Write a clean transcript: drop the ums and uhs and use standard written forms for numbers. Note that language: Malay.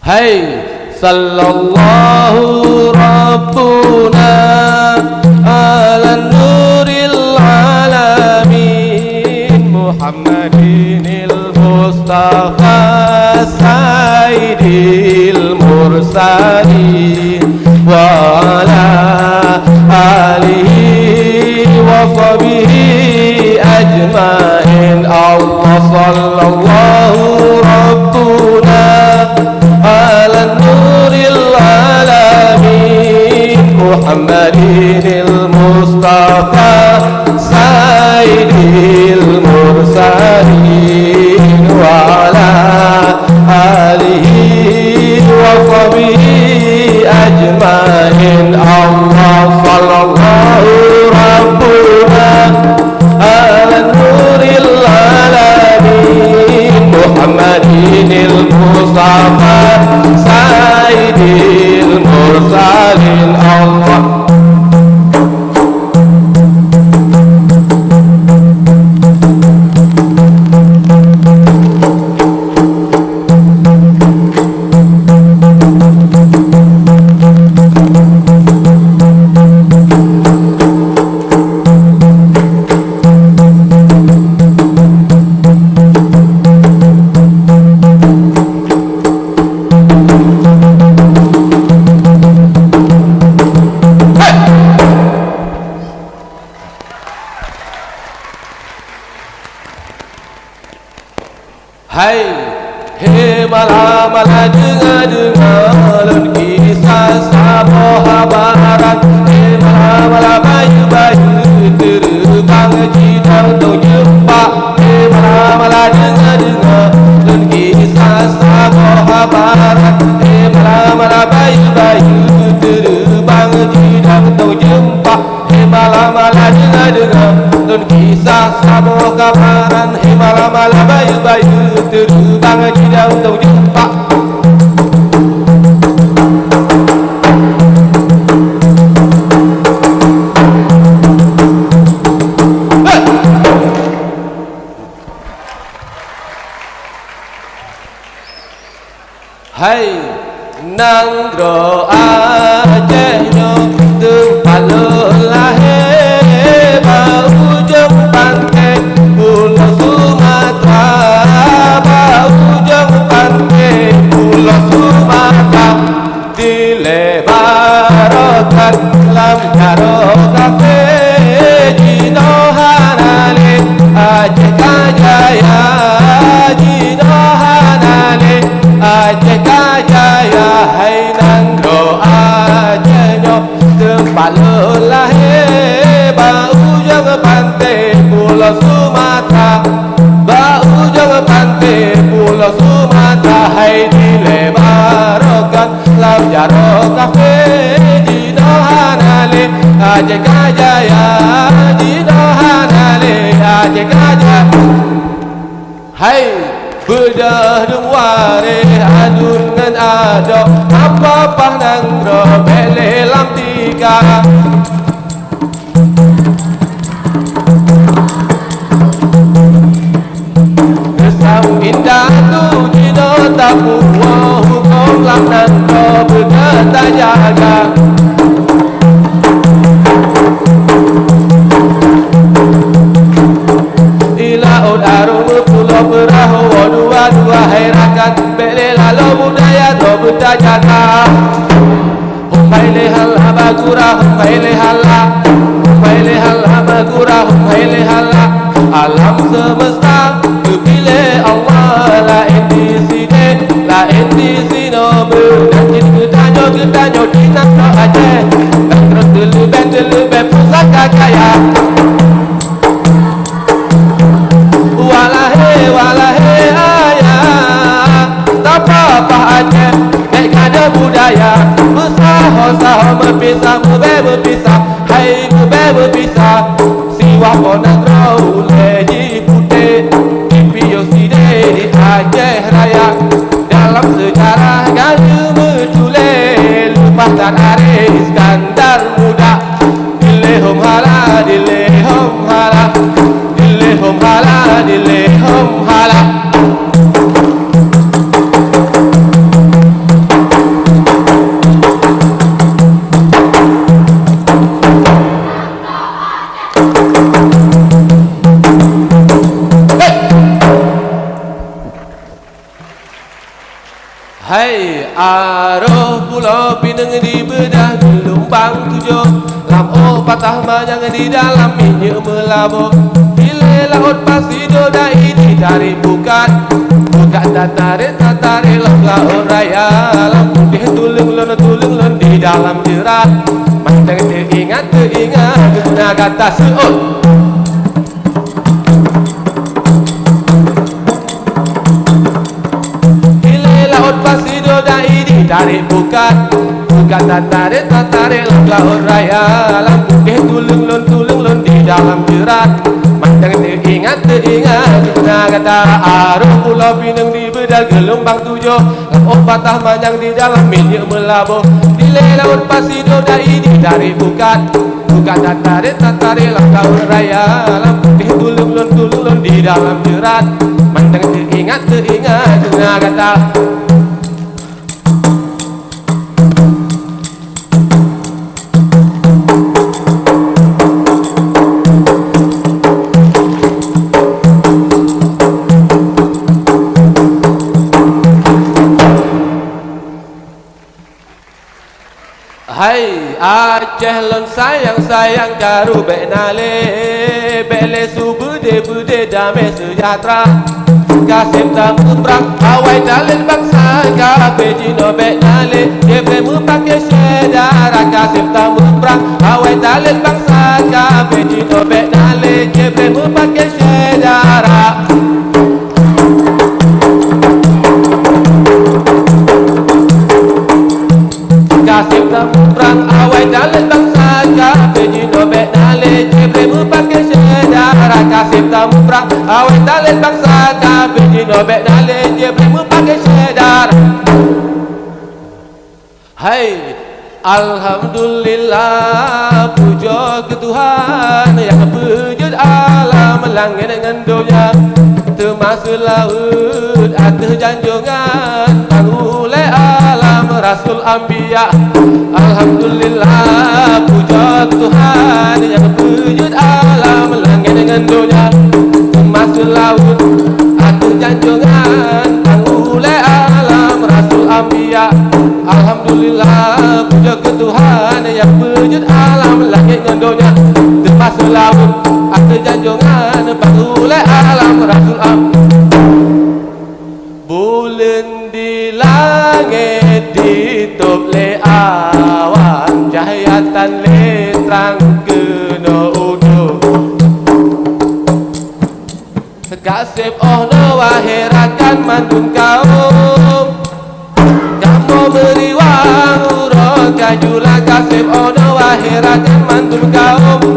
Hai sallallahu rabbuna ala nuril alamin Muhammadinil Mustafa sayyidil mursalin wa ala alihi wa sahbihi ajmain Allah sallallahu rabbuna ala nuril alamin Muhammadinil Mustafa sayyidil mursalin wa ala alihi wa sahbihi ajmain Allah sallallahu rabbuna ala nuril alamin Muhammadinil Mustafa sayyidil mursalin Allah. Hai he mala-mala dengar-dengar kisah sahabat he mala-mala bayu-bayu terbang jidang tu jumpa he mala-mala dengar-dengar kisah sahabat he mala-mala bayu-bayu terbang jidang tu jumpa he mala-mala dengar-dengar kisah sahabat he mala-mala bayu-bayu terbang jidang tu jumpa. Hai nang ro Aceh nyo tempat lelah bau ujung pantai Pulau Sumatera bau ujung pantai Pulau Sumatera dilebarkan lam jaro kafe Jino Hanale Aceh Kajaya Jino Hanale Aceh Kajaya hai nang ro Aceh nyo tempat lelah bau ujung pantai Pulau Sumatera bau ujung pantai Pulau Sumatera hai dilebarkan lam jaro kafe Jino Hanale Aceh Kajaya Jino Hanale Aceh Kajaya hai bedah dengware adun dan adok apa-apa nang ro bele lam tiga kesam indah tu jino tapu hukum lam nang ro berkata jaga ilaud arum pulau perahu dua-dua herakan bele lalu budaya do budayana humbaile hal habagura humbaile hala humbaile hal habagura humbaile hala alam semesta kepilih Allah la indi sino berdanjin ketanyo di nak Aceh dan terus deleben pusaka kaya walahe ayah tak apa-apa Aceh naik ada budaya usaha berpisah berpisah hai berpisah siwa ponak rau leji putih impio side di Aceh Raya dalam sejarah gaju menjule lupa tan Aris Iskandar muda dilehom hala dilehom hala Hai aroh pulau Pinang di bedah gelombang tujuh, lam patah manyang di dalam minyak melabur. Bila laut pasido dai ditarik bukan tarik laut raya, lam putih tulung lon di dalam jerat. Manteng teringat guna kata seut. Pasido dai ditarik bukan tarik laut raya, lam putih tulung lon di dalam jerat. Manteng teringat guna kata aruh pulau Pinang di bedal gelombang tujuh, lam patah manyang di dalam minyak melabur. Bila laut pasido dai ditarik bukan tarik laut raya, lam putih tulung lon di dalam jerat. Manteng teringat guna kata hai Aceh lon sayang karu benale bele su bude damai sejahtera. Kasih tamu perang awai dalil bangsa kafe jino benale jebre mu pakai sedara. Kasih tamu perang awai dalil bangsa kafe jino benale jebre mu pakai sedara. Kasih tamu perang awai dalil bangsa kafe jino benale jebre mu pakai sedara. Kasih tamu perang awai dalil bangsa kafe jino benale jebre mu pakai sedara. Hai alhamdulillah puja ke Tuhan yang berwujud alam langit dengan dunia, termasuk laut atas janjungan oleh alam Rasul Anbiya. Alhamdulillah puja Tuhan yang berwujud alam langit dengan dunia, termasuk laut atas janjungan oleh alam Rasul Anbiya. Alhamdulillah puja ke Tuhan yang berwujud alam langit dan dunia, termasuk laut atas janjungan oleh alam Rasul Anbiya. Bulan di langit ditutup le awan, cahayatan le terang kena uduh. Kasih no wahirakan mandun kaum, kamu beri wang urut kajulah. Kasih no wahirakan mandun kaum,